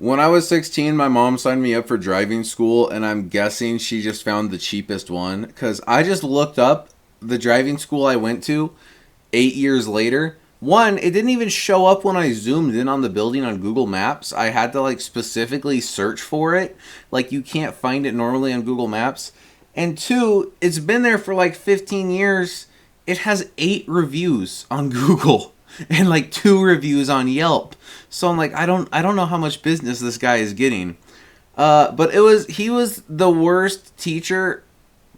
When I was 16, my mom signed me up for driving school, and I'm guessing she just found the cheapest one. Because I just looked up the driving school I went to 8 years later. One, it didn't even show up when I zoomed in on the building on Google Maps. I had to like specifically search for it. Like you can't find it normally on Google Maps. And two, it's been there for like 15 years. It has 8 reviews on Google and like 2 reviews on Yelp. So I'm like, I don't know how much business this guy is getting. But he was the worst teacher.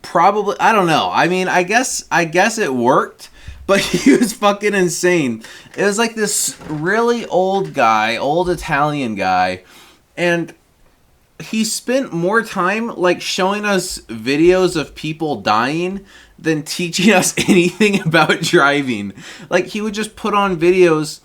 Probably, I don't know. I mean, I guess it worked, but he was fucking insane. It was like this really old guy, old Italian guy, and he spent more time like showing us videos of people dying than teaching us anything about driving. Like he would just put on videos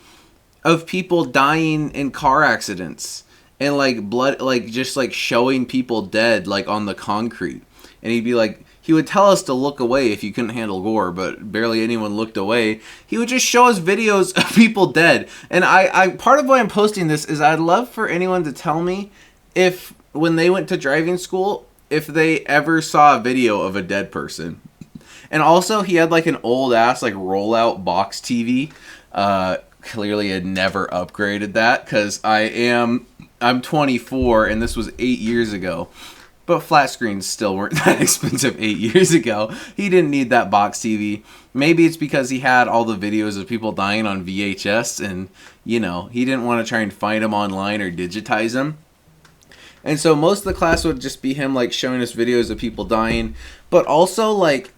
of people dying in car accidents and like blood, like just like showing people dead like on the concrete. And he'd be like, he would tell us to look away if you couldn't handle gore, but barely anyone looked away. He would just show us videos of people dead. And I part of why I'm posting this is I'd love for anyone to tell me if when they went to driving school, if they ever saw a video of a dead person. And also he had like an old ass like rollout box TV. Clearly had never upgraded that because I'm 24 and this was 8 years ago. But flat screens still weren't that expensive 8 years ago. He didn't need that box TV. Maybe it's because he had all the videos of people dying on VHS and, you know, he didn't want to try and find them online or digitize them. And so most of the class would just be him, like, showing us videos of people dying. But also, like,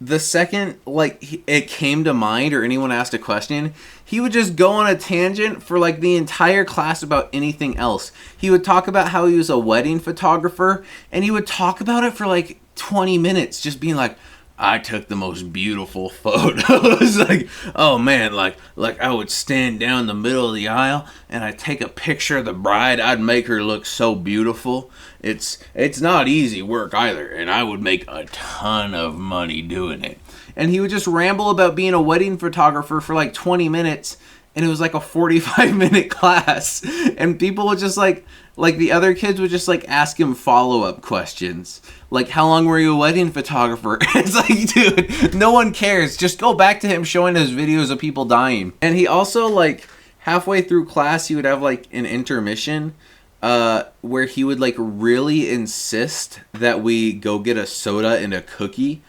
the second, like, it came to mind or anyone asked a question, he would just go on a tangent for, like, the entire class about anything else. He would talk about how he was a wedding photographer, and he would talk about it for, like, 20 minutes, just being like, I took the most beautiful photos. Like, oh man, like I would stand down the middle of the aisle and I'd take a picture of the bride. I'd make her look so beautiful. It's not easy work either, and I would make a ton of money doing it. And he would just ramble about being a wedding photographer for like 20 minutes, and it was like a 45-minute class. And people would just like the other kids would just like ask him follow-up questions. Like, how long were you a wedding photographer? It's like, dude, no one cares. Just go back to him showing us videos of people dying. And he also, like, halfway through class, he would have, like, an intermission where he would, like, really insist that we go get a soda and a cookie.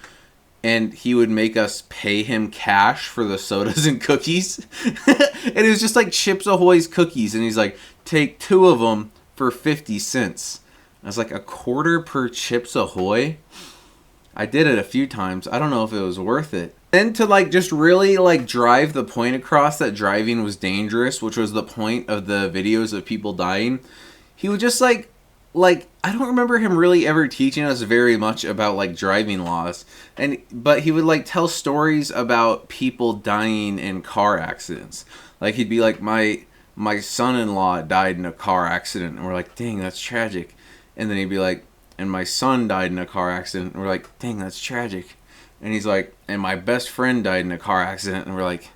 And he would make us pay him cash for the sodas and cookies. And it was just, like, Chips Ahoy's cookies. And he's like, take 2 of them for 50 cents. I was like, a quarter per Chips Ahoy? I did it a few times. I don't know if it was worth it. Then to like just really like drive the point across that driving was dangerous, which was the point of the videos of people dying, he would just like I don't remember him really ever teaching us very much about like driving laws. But he would like tell stories about people dying in car accidents. Like he'd be like, my son-in-law died in a car accident, and we're like, dang, that's tragic. And then he'd be like, and my son died in a car accident. And we're like, dang, that's tragic. And he's like, and my best friend died in a car accident. And we're like,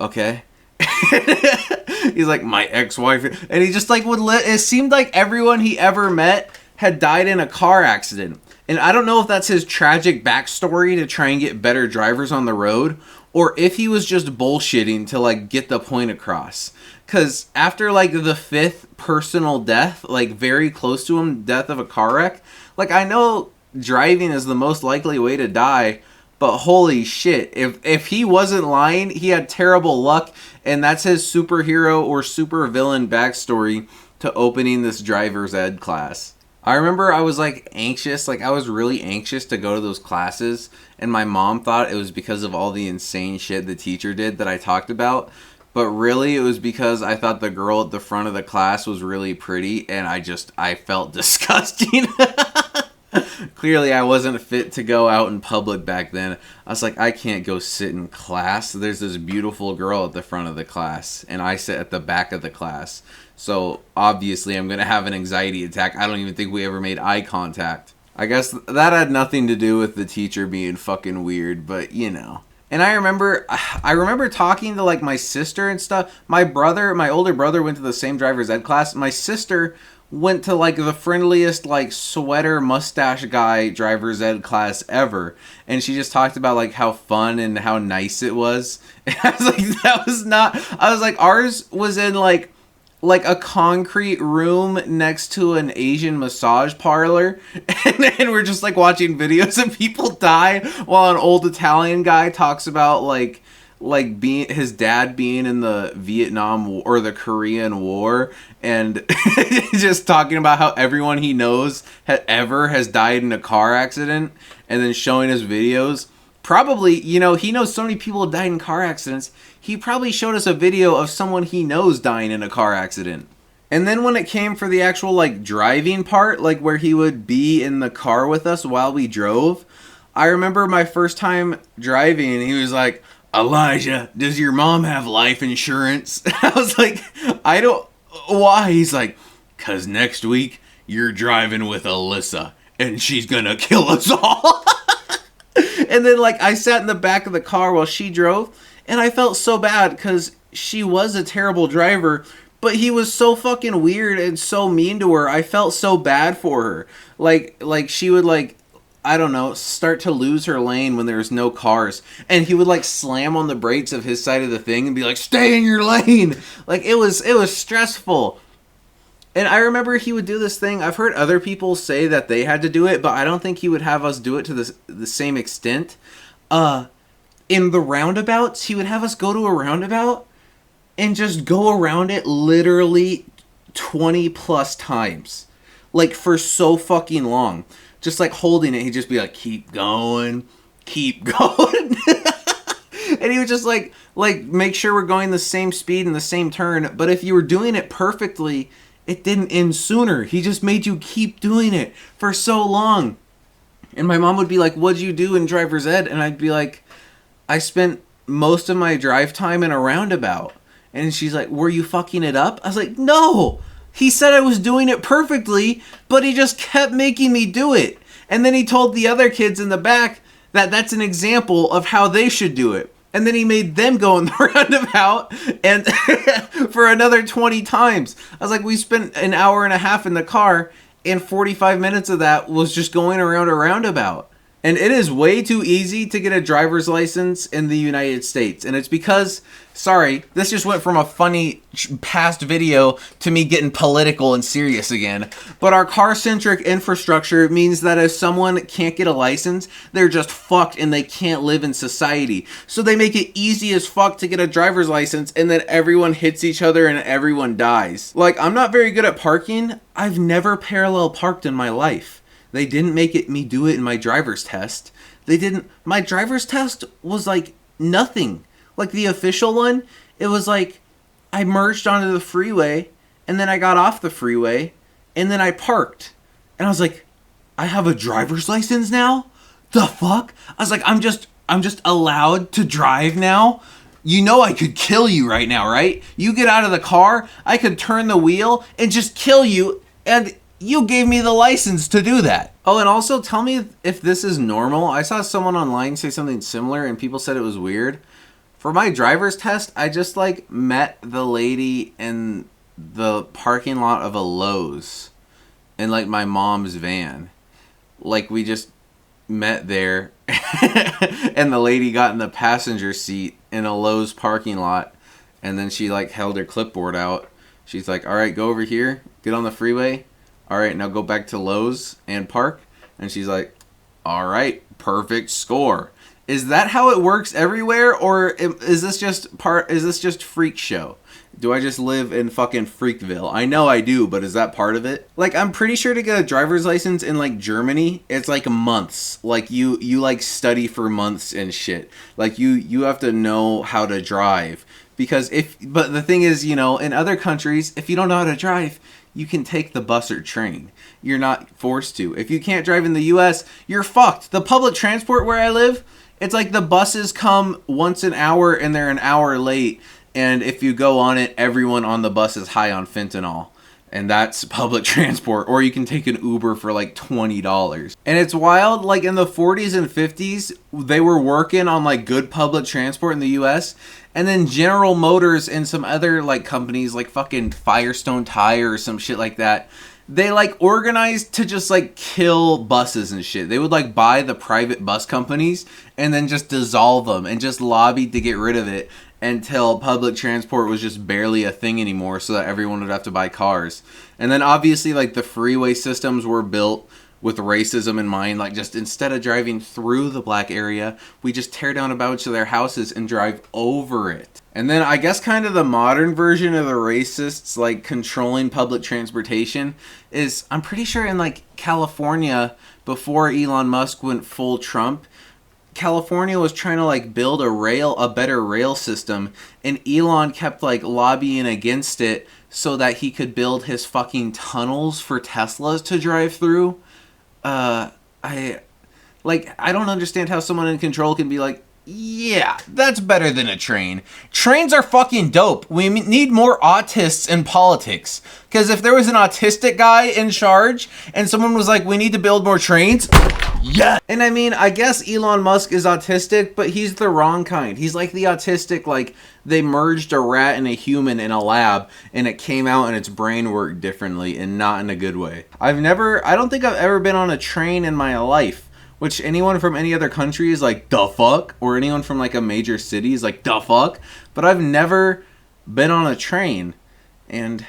okay. He's like, my ex-wife. And he just like it seemed like everyone he ever met had died in a car accident. And I don't know if that's his tragic backstory to try and get better drivers on the road, or if he was just bullshitting to like get the point across. Because after like the 5th personal death, like very close to him, death of a car wreck, like I know driving is the most likely way to die, but holy shit, if he wasn't lying, he had terrible luck, and that's his superhero or supervillain backstory to opening this driver's ed class. I remember I was like anxious, like I was really anxious to go to those classes, and my mom thought it was because of all the insane shit the teacher did that I talked about. But really, it was because I thought the girl at the front of the class was really pretty, and I felt disgusting. Clearly, I wasn't fit to go out in public back then. I was like, I can't go sit in class. There's this beautiful girl at the front of the class, and I sit at the back of the class. So, obviously, I'm going to have an anxiety attack. I don't even think we ever made eye contact. I guess that had nothing to do with the teacher being fucking weird, but, you know. And I remember talking to like my sister and stuff. My older brother went to the same driver's ed class. My sister went to like the friendliest like sweater mustache guy driver's ed class ever, and she just talked about like how fun and how nice it was. And I was like, that was not. I was like, ours was in like a concrete room next to an Asian massage parlor, and we're just like watching videos of people die while an old Italian guy talks about like being his dad being in the Vietnam War, or the Korean War, and just talking about how everyone he knows ever has died in a car accident, and then showing us videos. Probably, he knows so many people have died in car accidents. He probably showed us a video of someone he knows dying in a car accident. And then when it came for the actual like driving part, like where he would be in the car with us while we drove, I remember my first time driving, and he was like, "Elijah, does your mom have life insurance?" I was like, "I don't." Why? He's like, "'Cause next week you're driving with Alyssa, and she's gonna kill us all." And then like I sat in the back of the car while she drove, and I felt so bad because she was a terrible driver, but he was so fucking weird and so mean to her. I felt so bad for her. Like she would like, I don't know, start to lose her lane when there's no cars, and he would like slam on the brakes of his side of the thing and be like, "Stay in your lane." Like it was stressful. And I remember he would do this thing. I've heard other people say that they had to do it, but I don't think he would have us do it to the same extent. In the roundabouts, he would have us go to a roundabout and just go around it literally 20 plus times. Like for so fucking long. Just like holding it, he'd just be like, "Keep going, keep going." And he would just like make sure we're going the same speed and the same turn. But if you were doing it perfectly, it didn't end sooner. He just made you keep doing it for so long. And my mom would be like, "What'd you do in driver's ed?" And I'd be like, "I spent most of my drive time in a roundabout." And she's like, "Were you fucking it up?" I was like, "No. He said I was doing it perfectly, but he just kept making me do it." And then he told the other kids in the back that that's an example of how they should do it. And then he made them go in the roundabout and for another 20 times. I was like, we spent an hour and a half in the car, and 45 minutes of that was just going around a roundabout. And it is way too easy to get a driver's license in the United States. And it's because, sorry, this just went from a funny past video to me getting political and serious again. But our car-centric infrastructure means that if someone can't get a license, they're just fucked and they can't live in society. So they make it easy as fuck to get a driver's license, and then everyone hits each other and everyone dies. Like, I'm not very good at parking. I've never parallel parked in my life. They didn't make me do it in my driver's test. My driver's test was like nothing. Like the official one, it was like I merged onto the freeway, and then I got off the freeway, and then I parked. And I was like, I have a driver's license now? The fuck? I was like, I'm just allowed to drive now? You know I could kill you right now, right? You get out of the car, I could turn the wheel and just kill you, and you gave me the license to do that. Oh, and also tell me if this is normal. I saw someone online say something similar, and people said it was weird. For my driver's test, I just like met the lady in the parking lot of a Lowe's in like my mom's van. Like we just met there and the lady got in the passenger seat in a Lowe's parking lot, and then she like held her clipboard out. She's like, "All right, go over here, get on the freeway. All right, now go back to Lowe's and park." And she's like, "All right, perfect score." Is that how it works everywhere, or is this just freak show? Do I just live in fucking Freakville? I know I do, but is that part of it? Like, I'm pretty sure to get a driver's license in like Germany, it's like months. Like you like study for months and shit. Like you have to know how to drive, because but the thing is, in other countries, if you don't know how to drive, you can take the bus or train. You're not forced to. If you can't drive in the US, you're fucked. The public transport where I live, it's like the buses come once an hour and they're an hour late. And if you go on it, everyone on the bus is high on fentanyl. And that's public transport. Or you can take an Uber for like $20. And it's wild, like in the 40s and 50s, they were working on like good public transport in the US. And then General Motors and some other like companies like fucking Firestone Tire or some shit like that, they like organized to just like kill buses and shit. They would like buy the private bus companies and then just dissolve them and just lobbied to get rid of it until public transport was just barely a thing anymore, so that everyone would have to buy cars. And then obviously like the freeway systems were built with racism in mind, like just instead of driving through the black area, we just tear down a bunch of their houses and drive over it. And then I guess kind of the modern version of the racists like controlling public transportation is, I'm pretty sure in like California, before Elon Musk went full Trump, California was trying to like build a better rail system, and Elon kept like lobbying against it so that he could build his fucking tunnels for Teslas to drive through. I don't understand how someone in control can be like, yeah, that's better than a train. Trains are fucking dope. We need more autists in politics. Because if there was an autistic guy in charge and someone was like, we need to build more trains, yeah. And I mean, I guess Elon Musk is autistic, but he's the wrong kind. He's like the autistic, like they merged a rat and a human in a lab and it came out and its brain worked differently and not in a good way. I don't think I've ever been on a train in my life. Which anyone from any other country is like, the fuck? Or anyone from like a major city is like, the fuck? But I've never been on a train. And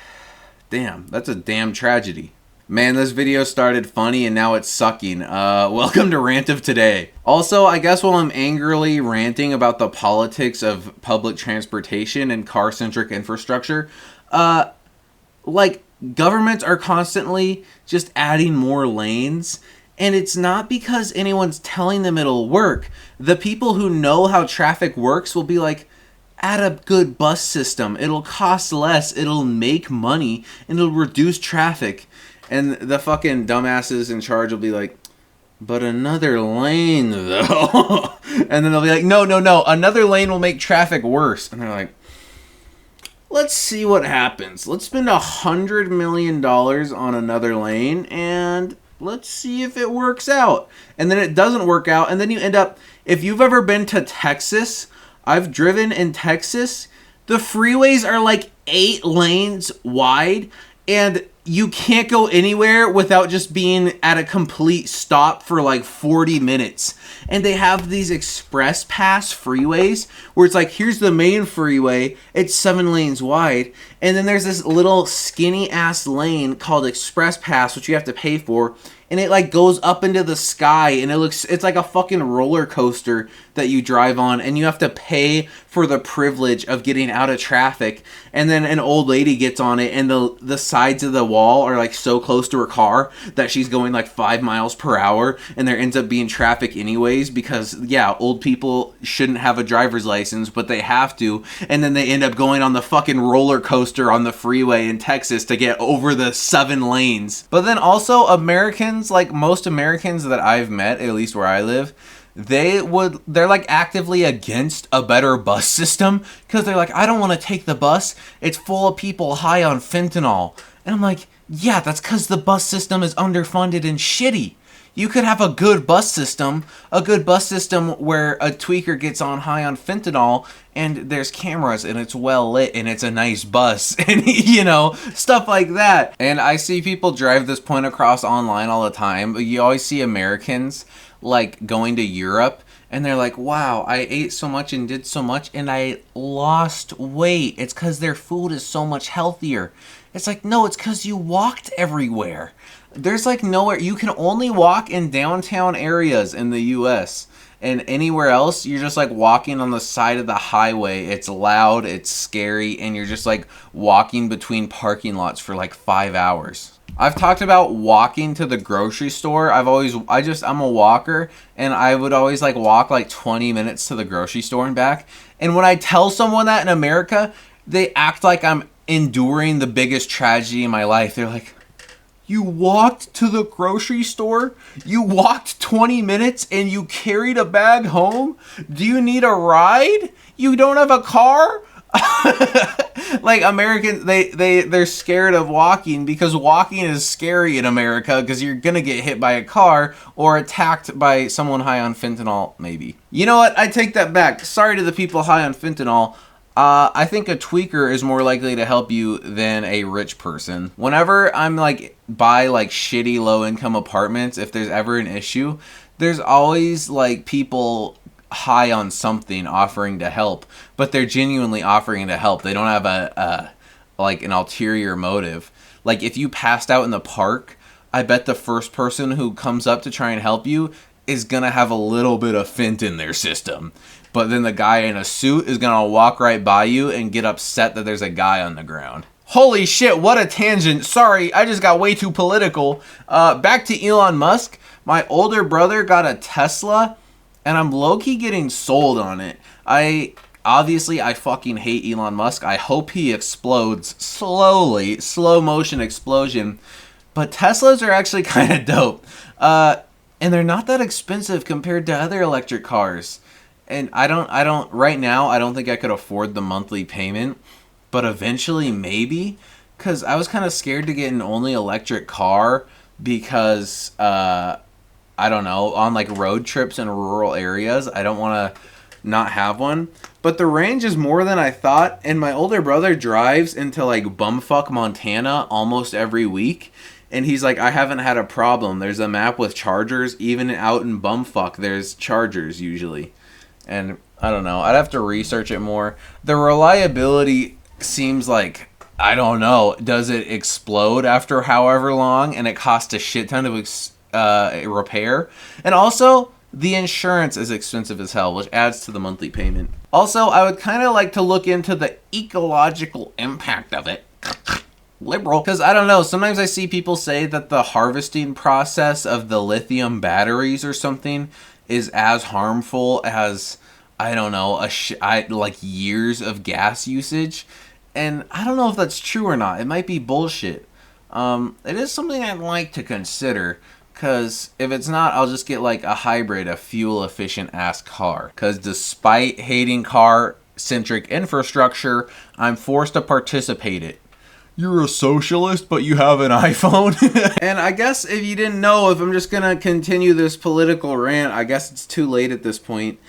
damn, that's a damn tragedy. Man, this video started funny and now it's sucking. Welcome to Rant of Today. Also, I guess while I'm angrily ranting about the politics of public transportation and car-centric infrastructure, like governments are constantly just adding more lanes. And it's not because anyone's telling them it'll work. The people who know how traffic works will be like, add a good bus system. It'll cost less. It'll make money. And it'll reduce traffic. And the fucking dumbasses in charge will be like, but another lane though. And then they'll be like, no. Another lane will make traffic worse. And they're like, let's see what happens. Let's spend $100 million on another lane and let's see if it works out. And then it doesn't work out. And then you end up, if you've ever been to Texas, I've driven in Texas, the freeways are like 8 lanes wide and you can't go anywhere without just being at a complete stop for like 40 minutes. And they have these express pass freeways where it's like, here's the main freeway, it's 7 lanes wide. And then there's this little skinny ass lane called express pass, which you have to pay for. And it like goes up into the sky and it's like a fucking roller coaster that you drive on, and you have to pay for the privilege of getting out of traffic. And then an old lady gets on it and the sides of the wall are like so close to her car that she's going like 5 miles per hour, and there ends up being traffic anyways because yeah, old people shouldn't have a driver's license, but they have to. And then they end up going on the fucking roller coaster on the freeway in Texas to get over the 7 lanes. But then also Americans, like most Americans that I've met, at least where I live, they're like actively against a better bus system because they're like, I don't want to take the bus. It's full of people high on fentanyl. And I'm like, yeah, that's because the bus system is underfunded and shitty. You could have a good bus system where a tweaker gets on high on fentanyl and there's cameras and it's well lit and it's a nice bus and, you know, stuff like that. And I see people drive this point across online all the time. You always see Americans like going to Europe and they're like, wow, I ate so much and did so much and I lost weight. It's because their food is so much healthier. It's like, no, it's because you walked everywhere. There's like nowhere, you can only walk in downtown areas in the US, and anywhere else you're just like walking on the side of the highway. It's loud, it's scary, and you're just like walking between parking lots for like 5 hours. I've talked about walking to the grocery store. I'm a walker, and I would always like walk like 20 minutes to the grocery store and back. And when I tell someone that in America, they act like I'm enduring the biggest tragedy in my life. They're like, you walked to the grocery store? You walked 20 minutes and you carried a bag home? Do you need a ride? You don't have a car? Like Americans, they're scared of walking because walking is scary in America because you're gonna get hit by a car or attacked by someone high on fentanyl. Maybe. You know what? I take that back. Sorry to the people high on fentanyl. I think a tweaker is more likely to help you than a rich person. Whenever I'm like by like shitty low income apartments, if there's ever an issue, there's always like people high on something offering to help, but they're genuinely offering to help. They don't have a like an ulterior motive. Like if you passed out in the park, I bet the first person who comes up to try and help you is gonna have a little bit of fent in their system. But then the guy in a suit is gonna walk right by you and get upset that there's a guy on the ground. Holy shit, what a tangent. Sorry, I just got way too political. Back to Elon Musk. My older brother got a Tesla and I'm low-key getting sold on it. I fucking hate Elon Musk. I hope he explodes slowly, slow motion explosion. But Teslas are actually kind of dope. And they're not that expensive compared to other electric cars. And right now, I don't think I could afford the monthly payment. But eventually, maybe. Because I was kind of scared to get an only electric car because, I don't know, on like road trips in rural areas, I don't want to not have one. But the range is more than I thought. And my older brother drives into like bumfuck Montana almost every week. And he's like, I haven't had a problem. There's a map with chargers. Even out in bumfuck, there's chargers usually. And I don't know. I'd have to research it more. The reliability seems like, I don't know. Does it explode after however long? And it costs a shit ton of repair. And also, the insurance is expensive as hell, which adds to the monthly payment. Also, I would kind of like to look into the ecological impact of it. Liberal. Because I don't know, sometimes I see people say that the harvesting process of the lithium batteries or something is as harmful as, I don't know, like years of gas usage. And I don't know if that's true or not. It might be bullshit. It is something I'd like to consider. Because if it's not, I'll just get like a hybrid, a fuel efficient ass car. Because despite hating car-centric infrastructure, I'm forced to participate in it. You're a socialist, but you have an iPhone? And I guess if you didn't know, if I'm just going to continue this political rant, I guess it's too late at this point.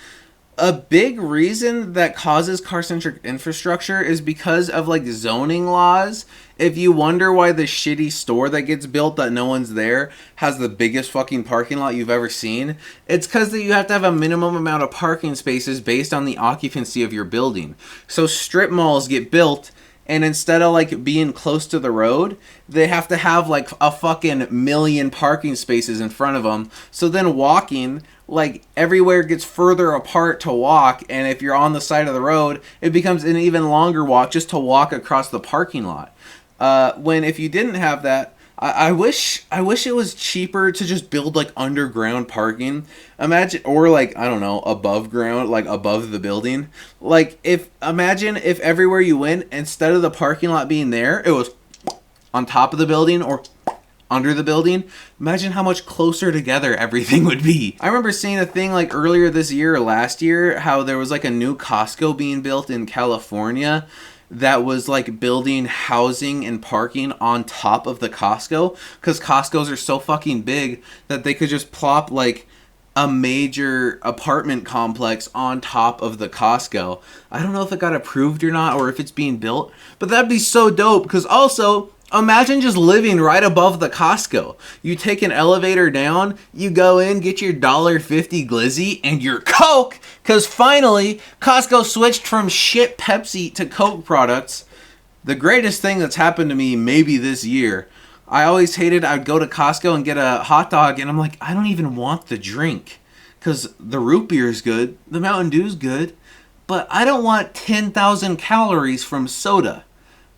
A big reason that causes car-centric infrastructure is because of like zoning laws. If you wonder why the shitty store that gets built that no one's there has the biggest fucking parking lot you've ever seen, it's because that you have to have a minimum amount of parking spaces based on the occupancy of your building. So strip malls get built, and instead of like being close to the road, they have to have like a fucking million parking spaces in front of them. So then walking, like everywhere gets further apart to walk. And if you're on the side of the road, it becomes an even longer walk just to walk across the parking lot. When if you didn't have that, I wish it was cheaper to just build like underground parking. Imagine, or like, I don't know, above ground, like above the building. Like imagine if everywhere you went, instead of the parking lot being there, it was on top of the building or under the building. Imagine how much closer together everything would be. I remember seeing a thing like earlier this year or last year, how there was like a new Costco being built in California that was like building housing and parking on top of the Costco, because Costco's are so fucking big that they could just plop like a major apartment complex on top of the Costco. I don't know if it got approved or not, or if it's being built, but that'd be so dope. Because also, imagine just living right above the Costco. You take an elevator down, you go in, get your $1.50 glizzy and your Coke, because finally, Costco switched from shit Pepsi to Coke products. The greatest thing that's happened to me maybe this year. I always hated I'd go to Costco and get a hot dog, and I'm like, I don't even want the drink, because the root beer is good, the Mountain Dew's good, but I don't want 10,000 calories from soda.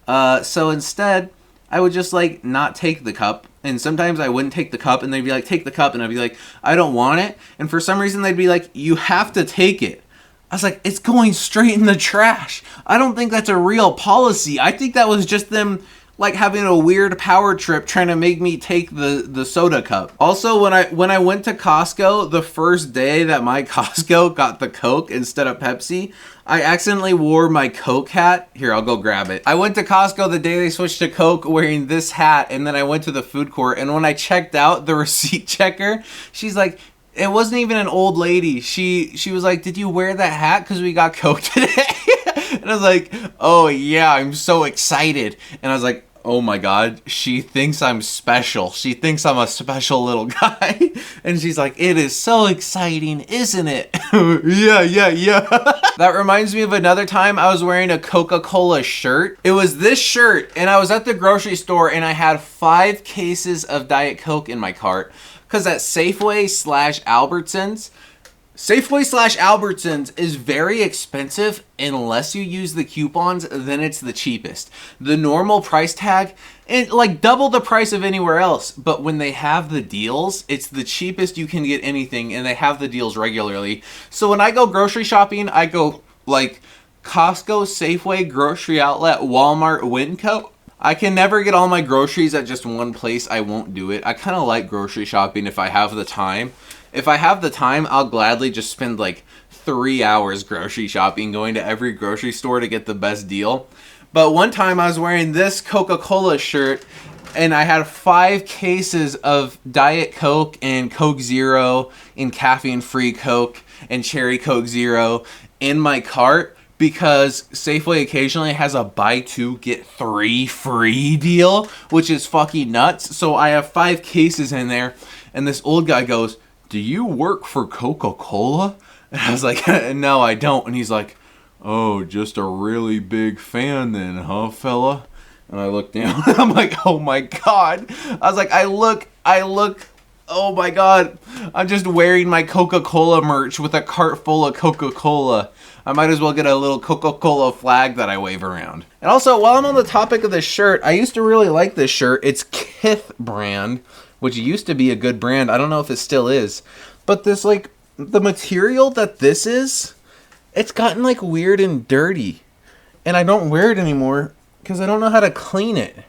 So instead, I would just like not take the cup, and sometimes I wouldn't take the cup, and they'd be like, take the cup, and I'd be like, I don't want it, and for some reason they'd be like, you have to take it. I was like, it's going straight in the trash. I don't think that's a real policy. I think that was just them like having a weird power trip trying to make me take the soda cup. Also, when I went to Costco, the first day that my Costco got the Coke instead of Pepsi, I accidentally wore my Coke hat. Here, I'll go grab it. I went to Costco the day they switched to Coke wearing this hat, and then I went to the food court, and when I checked out, the receipt checker, she's like, it wasn't even an old lady. She was like, did you wear that hat because we got Coke today? And I was like, oh yeah, I'm so excited. And I was like, oh my God, she thinks I'm special. She thinks I'm a special little guy. And she's like, it is so exciting, isn't it? Yeah. That reminds me of another time I was wearing a Coca-Cola shirt. It was this shirt, and I was at the grocery store, and I had 5 cases of Diet Coke in my cart. Because at Safeway/Albertsons, Safeway/Albertsons is very expensive unless you use the coupons, then it's the cheapest. The normal price tag, and like double the price of anywhere else, but when they have the deals, it's the cheapest you can get anything, and they have the deals regularly. So when I go grocery shopping, I go like Costco, Safeway, Grocery Outlet, Walmart, Winco. I can never get all my groceries at just one place. I won't do it. I kind of like grocery shopping if I have the time. If I have the time, I'll gladly just spend like 3 hours grocery shopping, going to every grocery store to get the best deal. But one time I was wearing this Coca-Cola shirt, and I had 5 cases of Diet Coke and Coke Zero and caffeine-free Coke and Cherry Coke Zero in my cart, because Safeway occasionally has a buy 2 get 3 free deal, which is fucking nuts. So I have 5 cases in there, and this old guy goes, do you work for Coca-Cola? And I was like, no, I don't. And he's like, oh, just a really big fan then, huh, fella? And I look down, and I'm like, oh my God. I was like, I look, oh my God. I'm just wearing my Coca-Cola merch with a cart full of Coca-Cola. I might as well get a little Coca-Cola flag that I wave around. And also, while I'm on the topic of this shirt, I used to really like this shirt. It's Kith brand, which used to be a good brand. I don't know if it still is. But this, like, the material that this is, it's gotten, like, weird and dirty. And I don't wear it anymore because I don't know how to clean it.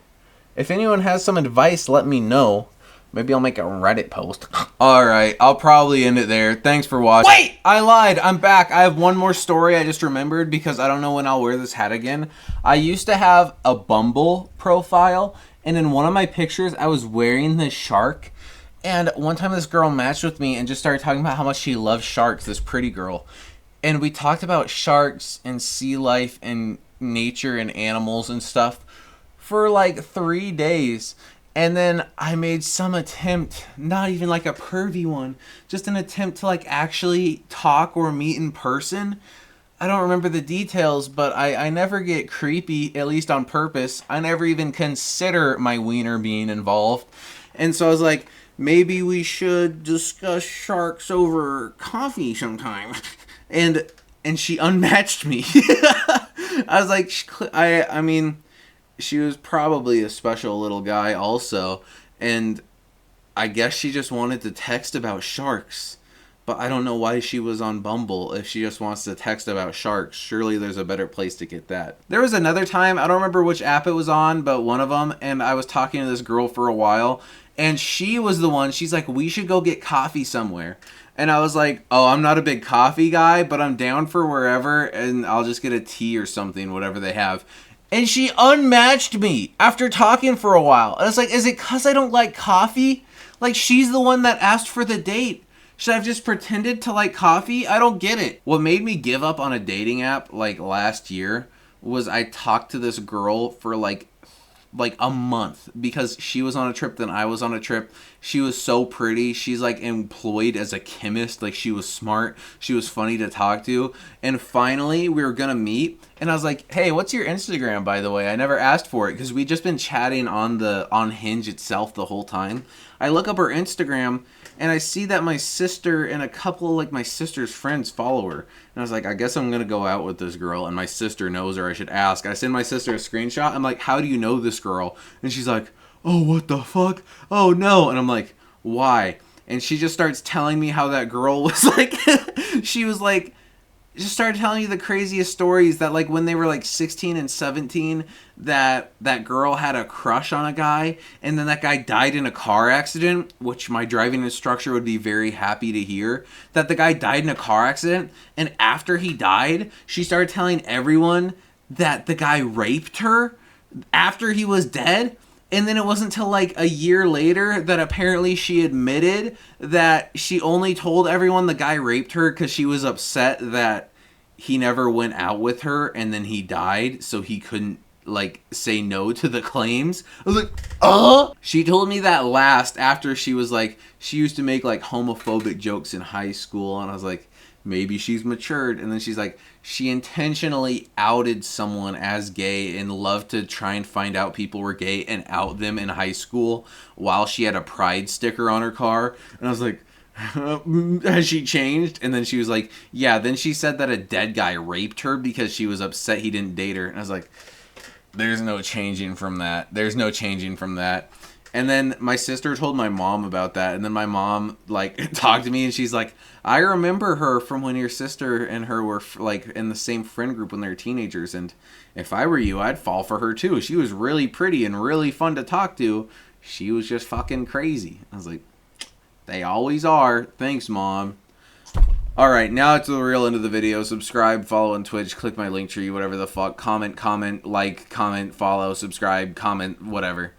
If anyone has some advice, let me know. Maybe I'll make a Reddit post. Alright, I'll probably end it there. Thanks for watching. Wait! I lied. I'm back. I have one more story I just remembered because I don't know when I'll wear this hat again. I used to have a Bumble profile, and in one of my pictures, I was wearing this shark. And one time this girl matched with me and just started talking about how much she loves sharks, this pretty girl. And we talked about sharks and sea life and nature and animals and stuff for like 3 days. And then I made some attempt, not even like a pervy one, just an attempt to like actually talk or meet in person. I don't remember the details, but I never get creepy, at least on purpose. I never even consider my wiener being involved. And so I was like, maybe we should discuss sharks over coffee sometime. And she unmatched me. I was like, I mean, she was probably a special little guy also, and I guess she just wanted to text about sharks. But I don't know why she was on Bumble if she just wants to text about sharks. Surely there's a better place to get that. There was another time, I don't remember which app it was on, but one of them, and I was talking to this girl for a while, and she was the one, she's like, we should go get coffee somewhere. And I was like, oh, I'm not a big coffee guy, but I'm down for wherever, and I'll just get a tea or something, whatever they have. And she unmatched me after talking for a while. I was like, is it because I don't like coffee? Like, she's the one that asked for the date. Should I have just pretended to like coffee? I don't get it. What made me give up on a dating app like last year was I talked to this girl for like a month because she was on a trip, then I was on a trip. She was so pretty. She's like employed as a chemist. Like, she was smart. She was funny to talk to. And finally we were gonna meet, and I was like, hey, what's your Instagram, by the way? I never asked for it because we'd just been chatting on Hinge itself the whole time. I look up her Instagram and I see that my sister and a couple of like my sister's friends follow her. And I was like, I guess I'm gonna go out with this girl, and my sister knows her. I should ask. I send my sister a screenshot. I'm like, how do you know this girl? And she's like, oh, what the fuck? Oh no. And I'm like, why? And she just starts telling me how that girl was like, she was like, just started telling you the craziest stories that, like, when they were like 16 and 17, that girl had a crush on a guy, and then that guy died in a car accident, which my driving instructor would be very happy to hear, that the guy died in a car accident, and after he died, she started telling everyone that the guy raped her after he was dead. And then it wasn't until like a year later that apparently she admitted that she only told everyone the guy raped her because she was upset that he never went out with her and then he died, so he couldn't like say no to the claims. I was like, She told me that last after she was like, she used to make like homophobic jokes in high school, and I was like, maybe she's matured. And then she's like, she intentionally outed someone as gay and loved to try and find out people were gay and out them in high school while she had a pride sticker on her car. And I was like, has she changed? And then she was like, yeah. Then she said that a dead guy raped her because she was upset he didn't date her. And I was like, there's no changing from that. There's no changing from that. And then my sister told my mom about that, and then my mom like talked to me, and she's like, I remember her from when your sister and her were like in the same friend group when they were teenagers, and if I were you, I'd fall for her too. She was really pretty and really fun to talk to. She was just fucking crazy. I was like, they always are. Thanks, Mom. Alright, now it's the real end of the video. Subscribe, follow on Twitch, click my link tree, whatever the fuck. Comment, like, comment, follow, subscribe, comment, whatever.